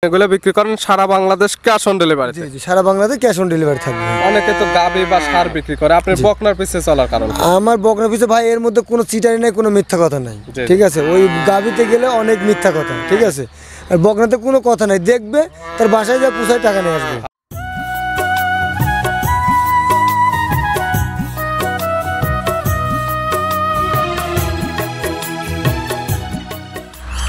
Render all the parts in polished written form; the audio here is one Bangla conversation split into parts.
এগুলো বিক্রি করেন সারা বাংলাদেশ ক্যাশ অন ডেলিভারি? জি জি, সারা বাংলাদেশ ক্যাশ অন ডেলিভারি থাকবে। অনেকে তো গাবি বা সার বিক্রি করে, আপনি বকনার পিছে চলার কারণ? আমার বকনার পিছে ভাই এর মধ্যে কোনো চিটারি নাই, কোনো মিথ্যা কথা নাই, ঠিক আছে। ওই গাবিতে গেলে অনেক মিথ্যা কথা, ঠিক আছে। আর বকনাতে কোনো কথা নাই, দেখবে তার বাসায় যা পুষায় টাকা নিয়ে আসবে।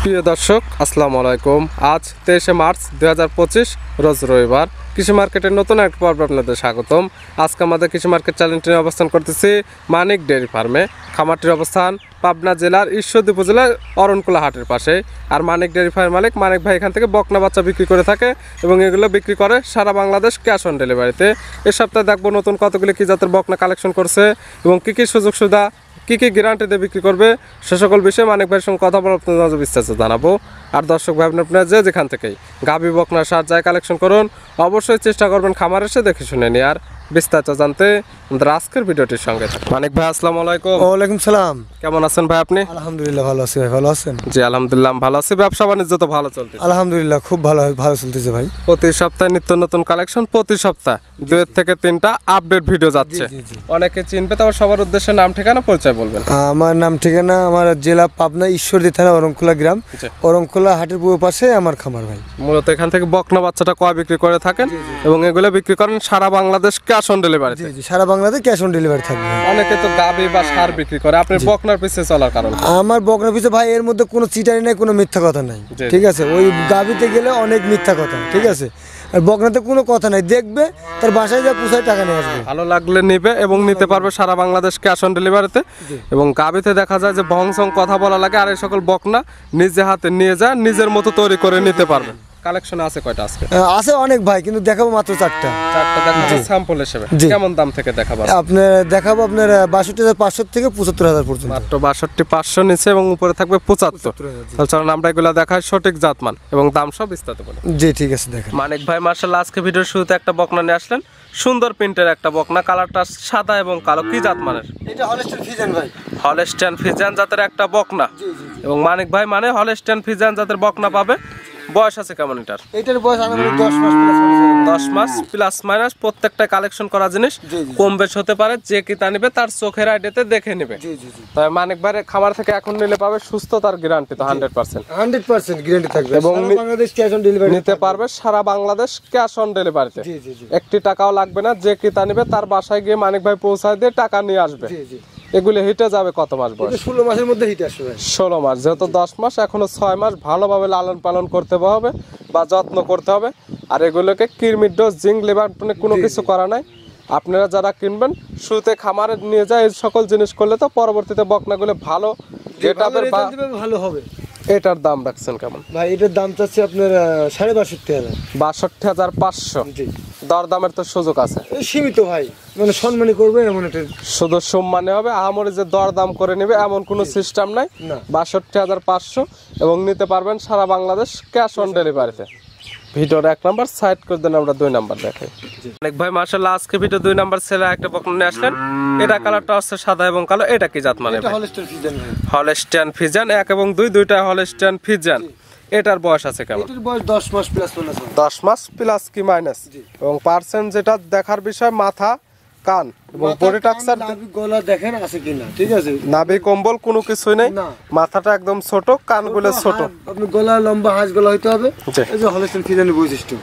প্রিয় দর্শক, আসসালামু আলাইকুম। আজ 23শে মার্চ 2025 রোজ রবিবার। কৃষি মার্কেটের নতুন এক পর্বে আপনাদের স্বাগতম। আজকে আমাদের কৃষি মার্কেট চ্যানেলটি অবস্থান করতেছি মানিক ডেয়ারি ফার্মে। খামারটির অবস্থান পাবনা জেলার ঈশ্বরদী উপজেলার অরণকুলা হাটের পাশে। আর মানিক ডেয়ারি ফার্মের মালিক মানিক ভাই এখান থেকে বকনা বাচ্চা বিক্রি করে থাকে এবং এগুলো বিক্রি করে সারা বাংলাদেশ ক্যাশ অন ডেলিভারিতে। এ সপ্তাহে দেখবো নতুন কতগুলি কি জাতের বকনা কালেকশন করছে এবং কী কী সুযোগ সুবিধা, কী কী গ্যারান্টি দিয়ে বিক্রি করবে, সে সকল বিষয়ে মানিক ভাইয়ের সঙ্গে কথা বলে আপনাদের বিস্তারিত জানাবো। আর দর্শক ভাই, আপনারা যেখান থেকেই গাভী বকনার সার যায় কালেকশন করুন, অবশ্যই চেষ্টা করবেন খামার এসে দেখে শুনে নিয়ে। আর বিস্তারিত জানতে আমাদের আজকের ভিডিওটির সঙ্গে মানিক ভাই, আসসালামু আলাইকুম। ওয়ালাইকুম সালাম। কেমন আছেন ভাই আপনি? আলহামদুলিল্লাহ ভালো আছি ভাই, ভালো আছেন? জি আলহামদুলিল্লাহ ভালো আছি। ব্যবসা বাণিজ্য তো ভালো চলতেছে? আলহামদুলিল্লাহ খুব ভালো ভালো চলতেছে ভাই। প্রতি সপ্তাহে নিত্য নতুন কালেকশন, প্রতি সপ্তাহে 2 থেকে 3টা আপডেট ভিডিও যাচ্ছে। অনেকে চিনবে, তবে সবার উদ্দেশ্যে নাম ঠিকানা পরিচয় বলবেন। আমার নাম ঠিকানা, আমার জেলা পাবনা, ঈশ্বরদী থানা, অরণকুলা গ্রাম, অরণকুলা হাটের পূর্ব পাশে আমার খামার ভাই। মূলত এখান থেকে বকনা বাচ্চাটা কয় বিক্রি করে থাকেন এবং এগুলো বিক্রি করেন সারা বাংলাদেশ ক্যাশ অন ডেলিভারি? জি জি, সারা বাংলাদেশ ক্যাশ অন ডেলিভারি থাকবে। অনেকে তো গাবি বা সার বিক্রি করে, আপনি বকনার পিছে চলার কারণ? আমার বকনার পিছে ভাই এর মধ্যে কোনো চিটারি নাই, কোনো মিথ্যা কথা নাই, ঠিক আছে। ওই গাবিতে গেলে অনেক মিথ্যা কথা, ঠিক আছে। আর বকনাতে কোনো কথা নাই, দেখবে তার বাসায় যা পুষায় টাকা নিয়ে আসবে। ভালো লাগলে নিবে এবং নিতে পারবে সারা বাংলাদেশ ক্যাশ অন ডেলিভারিতে। এবং গাবিতে দেখা যায় যে ভংসং কথা বলা লাগে, আর এই সকল বকনা নিজে হাতে নিয়ে যায়, নিজের মতো তৈরি করে নিতে পারবেন। কালেকশন আছে কয়টা আজকে? আছে অনেক ভাই, কিন্তু দেখাবো মাত্র 4টা। 4টা দেখাবো স্যাম্পল হিসেবে। কেমন দাম থেকে দেখাবো? আপনার দেখাবো আপনার 62,500 থেকে 75,000 পর্যন্ত। মাত্র 62,500 নিচে এবং উপরে থাকবে 75। তাহলে চলুন আমরা এগুলো দেখাই সঠিক জাতমান এবং দাম সব বিস্তারিত বলি। জি ঠিক আছে, দেখেন। মানিক ভাই মার্শাল্লাহ আজকে ভিডিওর শুরুতে একটা বকনা নিয়ে আসলেন, সুন্দর প্রিন্টের একটা বকনা, কালারটা সাদা এবং কালো। কি জাত মানের? এটা হলস্টাইন ফ্রিজিয়ান ভাই। হলস্টাইন ফ্রিজিয়ান জাতের একটা বকনা। এবং মানিক ভাই মানে হলস্টাইন ফ্রিজিয়ান জাতের বকনা পাবে। বয়স আছে কেমন এটার? এটার বয়স আনুমানিক 10 মাস প্লাস। 10 মাস প্লাস মাইনাস। প্রত্যেকটা কালেকশন করা জিনিস, কম বেশ হতে পারে। যে কিতা নিবে তার চোখের আইডিয়াতে দেখে নিবে। তবে মানিক ভাইয়ের খামার থেকে এখন নিলে পাবে সুস্থতার গ্যারান্টি তো 100%। 100% গ্যারান্টি থাকবে এবং বাংলাদেশ ক্যাশ অন ডেলিভারি নিতে পারবে সারা বাংলাদেশ ক্যাশ অন ডেলিভারিতে। একটি টাকাও লাগবে না। যে কিতা নিবে তার বাসায় গিয়ে মানিক ভাই পৌঁছায় দিয়ে টাকা নিয়ে আসবে। এগুলি হিটে যাবে কত মাস বয়স? 16 মাসের মধ্যে হিট আসবে। 16 মাস, যেহেতু 10 মাস এখনো 6 মাস ভালোভাবে লালন পালন করতে হবে বা যত্ন করতে হবে। আর এগুলোকে কৃমির ডোজ, জিঙ্ক, লেবার কোনো কিছু করা নাই। আপনারা যারা কিনবেন শুরুতে খামারে নিয়ে যায় এই সকল জিনিস করলে তো পরবর্তীতে বকনাগুলো ভালো ভালো হবে। এটার দাম রাখছেন কেমন ভাই? এটার দাম চাচ্ছে আপনার 62,500। 62,500। দরদামের তো সুযোগ আছে? সীমিত ভাই, মানে সম্মানী করবে এমন একটা। শুধু সম্মানে হবে, আহামরি যে দরদাম করে নেবে এমন কোনো সিস্টেম নাই। 62,500 এবং নিতে পারবেন সারা বাংলাদেশ ক্যাশ অন ডেলিভারিতে। ভিডিওর 1 নাম্বার সাইড করে দেন, আমরা 2 নাম্বার দেখাই। অনেক ভাই মাশাআল্লাহ আজকে ভিডিও 2 নাম্বার ছেলে একটা বকনা নিয়ে আসলেন। এটা কালারটা হচ্ছে সাদা এবং কালো। এটা কি জাত মানে? এটা হলস্টাইন ফ্রিজিয়ান ভাই। হলস্টাইন ফ্রিজিয়ান 1 এবং 2 দুইটা হলস্টাইন ফ্রিজিয়ান। এটার বয়স আছে কেমন? এটার বয়স 10 মাস প্লাস মাইনাস। 10 মাস প্লাস কি মাইনাস? এবং পার্সেন্ট যেটা দেখার বিষয়, মাথা, কান এবং বডি টাক্সার, নাভি, গলা দেখেন আছে কিনা, ঠিক আছে। নাভি কম্বল কোনো কিছুই নেই। মাথাটা একদম ছোট, কানগুলো ছোট। আপনি গলা লম্বা, হাঁস গলা হইতে হবে। এই যে হলস্টাইন ফ্রিজিয়ানের বৈশিষ্ট্য।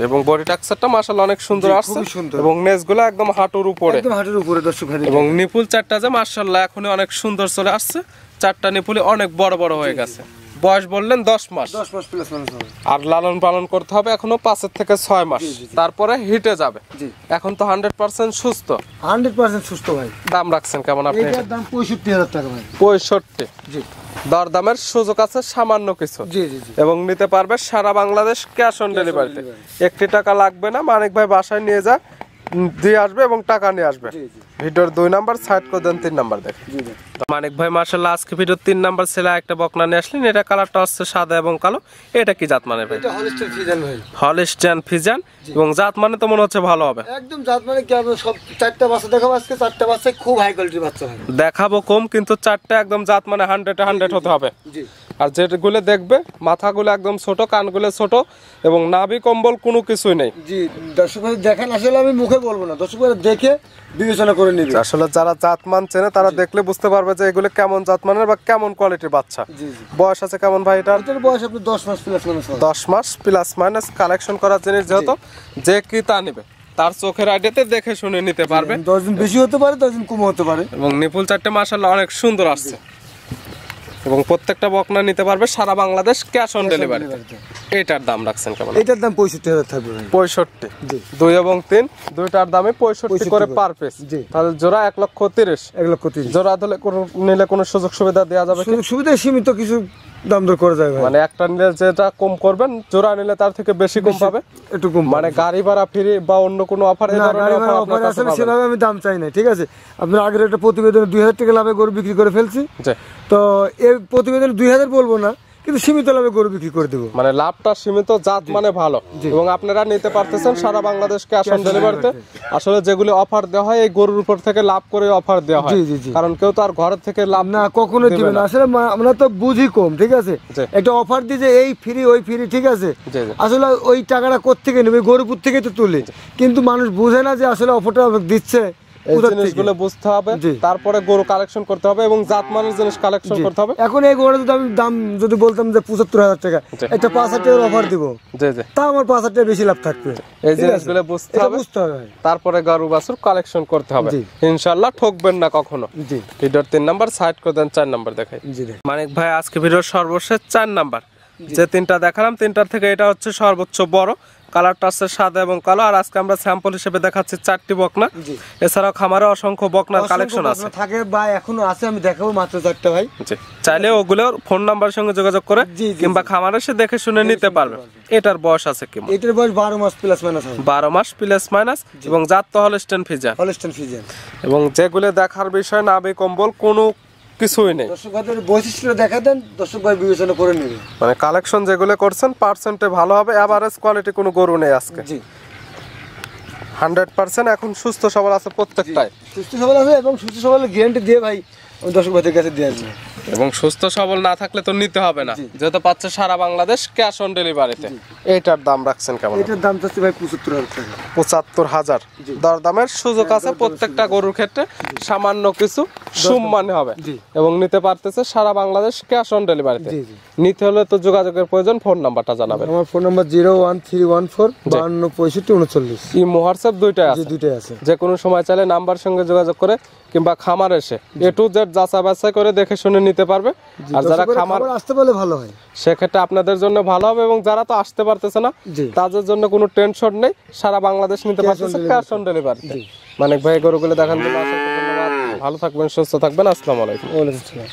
এবং বডি টাক্সারটা মাশাআল্লাহ অনেক সুন্দর আসছে এবং নেজগুলো একদম হাঁটুর উপরে, একদম হাঁটুর উপরে দর্শক ভাই। এবং নিপুল 4টা যে মাশাআল্লাহ এখনই অনেক সুন্দর চলে আসছে। 4টা নিপুলি অনেক বড় বড় হয়ে গেছে। বয়স বললেন 10 মাস। 10 মাস প্লাস মাইনাস হবে। আর লালন পালন করতে হবে এখনো 5 থেকে 6 মাস, তারপরে হিটে যাবে। এখন তো 100% সুস্থ। 100% সুস্থ ভাই। দাম রাখছেন কেমন আপনি? এটার দাম 65,000 টাকা ভাই। 65? জি। দরদামের সুযোগ আছে সামান্য কিছু। জি জি জি। এবং নিতে পারবে সারা বাংলাদেশ ক্যাশ অন ডেলিভারিতে। একটি টাকা লাগবে না। মানিক ভাই বাসায় নিয়ে যা দিয়ে আসবে এবং টাকা নিয়ে আসবে। ভিডিওর 2 নাম্বার সাইড করে দেন, 3 নাম্বার দেখেন। মানিক ভাই মাশাআল্লাহ আজকে ভিডিওর 3 নাম্বার ছেলে একটা বকনা নিয়ে আসলেন। এটা কালারটা হচ্ছে সাদা এবং কালো। এটা কি জাত মানে ভাই? এটা হলস্টাইন ফ্রিজিয়ান ভাই। Holstein Friesian. এবং জাত মানে তো মনে হচ্ছে ভালো হবে। একদম জাত মানে কি, আমরা সব 4টা বাচ্চা দেখাবো আজকে। 4টা বাচ্চা খুব হাই কোয়ালিটির বাচ্চা ভাই। দেখাবো কম, কিন্তু 4টা একদম জাত মানে 100-100 হতে হবে। জি। আর যেগুলো দেখবে মাথাগুলো একদম ছোট, কানগুলো ছোট এবং নাভি কম্বল কোনো কিছুই নেই। জি দর্শক ভাই দেখেন, আসলে আমি মুখে বলবো না, দর্শক ভাই দেখে বিবেচনা করে নিবে। আসলে যারা জাতমান চেনে তারা দেখলে বুঝতে পারবে যে এগুলো কেমন জাতমানের বা কেমন কোয়ালিটির বাচ্চা। জি জি। বয়স আছে কেমন ভাই এটার? এটার বয়স আপনি 10 মাস প্লাস মাইনাস। 10 মাস প্লাস মাইনাস কালেকশন করার জিনিস, যেহেতু যে কি তা নেবে তার চোখের আইডিয়াতে দেখে শুনে নিতে পারবে। 10 দিন বেশি হতে পারে, 10 দিন কম হতে পারে। এবং নিপুল চারটে মাশাআল্লাহ অনেক সুন্দর আসছে এবং প্রত্যেকটা বকনা নিতে পারবে সারা বাংলাদেশ ক্যাশ অন ডেলিভারি। এটার দাম রাখছেন কেমন? এটার দাম 65,000 থাকবে ভাই। 65। জি। 2 এবং 3 দুইটার দামে 65 করে পার পিস। জি। তাহলে জোড়া 1,30,000। 1,30,000 জোড়া নিলে কোনো সুযোগ সুবিধা দেওয়া যাবে কি? সুযোগ সুবিধা সীমিত কিছু দাম দর করে যায় ভাই। মানে একটা নিলে যেটা কম করবেন, জোড়া নিলে তার থেকে বেশি কম পাবে। একটু কম মানে গাড়ি ভাড়া ফ্রি বা অন্য কোনো অফার এই না, ধরনের গাড়ি ভাড়া অফার অফার আপনার কাছে আসলে পাবেন? সেভাবে আমি দাম চাই না, ঠিক আছে। আপনার আগের একটা প্রতিবেদনে 2,000 টাকা লাভে গরু বিক্রি করে ফেলছি, জি। তো এই প্রতিবেদনে 2,000 বলবো না, কিন্তু সীমিত লাভে গরু বিক্রি করে দেবো। মানে লাভটা সীমিত, জাত মানে ভালো এবং আপনারা নিতে পারতেছেন সারা বাংলাদেশ ক্যাশ অন ডেলিভারিতে। আসলে যেগুলো অফার দেওয়া হয় এই গরুর উপর থেকে লাভ করে অফার দেওয়া হয়, জি, জি, জি। কারণ কেউ তো আর ঘরের থেকে লাভ না কখনোই দিবে না। আসলে আমরা তো বুঝি কম, ঠিক আছে। জি। একটা অফার দিয়ে যে এই ফ্রি ওই ফ্রি, ঠিক আছে। জি, জি। আসলে ওই টাকাটা কোত্থেকে নেবে, গরুপুর থেকে তো তুলে, কিন্তু মানুষ বুঝে না যে আসলে অফারটা দিচ্ছে এই কোথা থেকে। জিনিসগুলো বুঝতে হবে, জি। তারপরে গরু কালেকশন করতে হবে এবং জাতমানের জিনিস কালেকশন জি। করতে হবে। এখন এই গরুটা যদি আমি দাম যদি বলতাম যে 75,000 টাকা, জি। একটা 5,000 টাকার অফার দিব, জি জি। তা আমার 5,000 টাকা বেশি লাভ থাকবে। এই ঠিক আছে? জিনিসগুলো বুঝতে এটা হবে, বুঝতে হবে ভাই। তারপরে গরু বাছুর কালেকশন করতে হবে। জি। ইনশাআল্লাহ ঠকবেন না কখনো। জি ভিডিওর 3 নাম্বার সাইড করে দেন, 4 নাম্বার দেখাই। জি ভাই। মানিক ভাই আজকে ভিডিওর সর্বশেষ 4 নাম্বার, যে 3টা দেখালাম 3টার থেকে এটা হচ্ছে সর্বোচ্চ বড়। কালারটা আছে সাদা এবং কালো। আর আজকে আমরা স্যাম্পল হিসেবে দেখাচ্ছি 4টি বকনা। জি। এছাড়াও খামারে অসংখ্য বকনার কালেকশন আছে। অসংখ্য থাকে বা এখনো আছে, আমি দেখাবো মাত্র 4টা ভাই। জি। চাইলে ওগুলো ফোন নাম্বারের সঙ্গে যোগাযোগ করে জি, জি, কিংবা খামারে এসে দেখে শুনে নিতে পারবে। এটার বয়স আছে কেমন? এটার বয়স 12 মাস প্লাস মাইনাস হবে। 12 মাস প্লাস মাইনাস এবং জাত তো হলস্টেইন ফ্রিজিয়ান। Holstein Friesian. এবং যেগুলো দেখার বিষয় নাভি কম্বল কোনো কিছুই নেই। দর্শক ভাইদের বৈশিষ্ট্য দেখা দেন, দর্শক ভাই বিবেচনা করে নেবে। মানে কালেকশন যেগুলো করছেন পার্সেন্টে ভালো হবে, এভারেজ কোয়ালিটি কোনো গরু নেই আজকে। জি। 100% এখন সুস্থ সবল আছে প্রত্যেকটাই। সুস্থ সবল আছে এবং সুস্থ সবলের গ্যারান্টি দিয়ে ভাই আমি দর্শক ভাইদের কাছে দিয়ে আসবো। এবং সুস্থ সবল না থাকলে তো নিতে হবে না, যেহেতু পাচ্ছে সারা বাংলাদেশ ক্যাশ অন ডেলিভারিতে। এটার দাম রাখছেন কেমন? এটার দাম চাচ্ছি ভাই 75,000 টাকা। 75,000। দরদামের সুযোগ আছে প্রত্যেকটা গরুর ক্ষেত্রে, সামান্য কিছু সম্মান হবে জি। এবং নিতে পারতেছে সারা বাংলাদেশ ক্যাশ অন ডেলিভারিতে। জি, জি। নিতে হলে তো যোগাযোগের প্রয়োজন, ফোন নাম্বারটা জানাবেন। আমার ফোন নাম্বার 01314 52 65 39। ইমো হোয়াটসঅ্যাপ দুইটাই জি আছে। দুটোই আছে। যে কোনো সময় চাইলে নাম্বার সঙ্গে যোগাযোগ করে কিংবা খামার এসে A to Z যাচাই বাছাই করে দেখে শুনে নিতে পারবে। আর যারা খামার আসতে পারলে ভালো হয়, সেক্ষেত্রে আপনাদের জন্য ভালো হবে এবং যারা তো আসতে পারতেছে না জি। তাদের জন্য কোনো টেনশন নেই, সারা বাংলাদেশ নিতে পারতেছে ক্যাশ অন ডেলিভারি। মানিক ভাই গরুগুলো দেখান জন্য অসংখ্য ধন্যবাদ। ভালো থাকবেন, সুস্থ থাকবেন। আসসালামু আলাইকুম। ওয়ালাইকুম আসসালাম।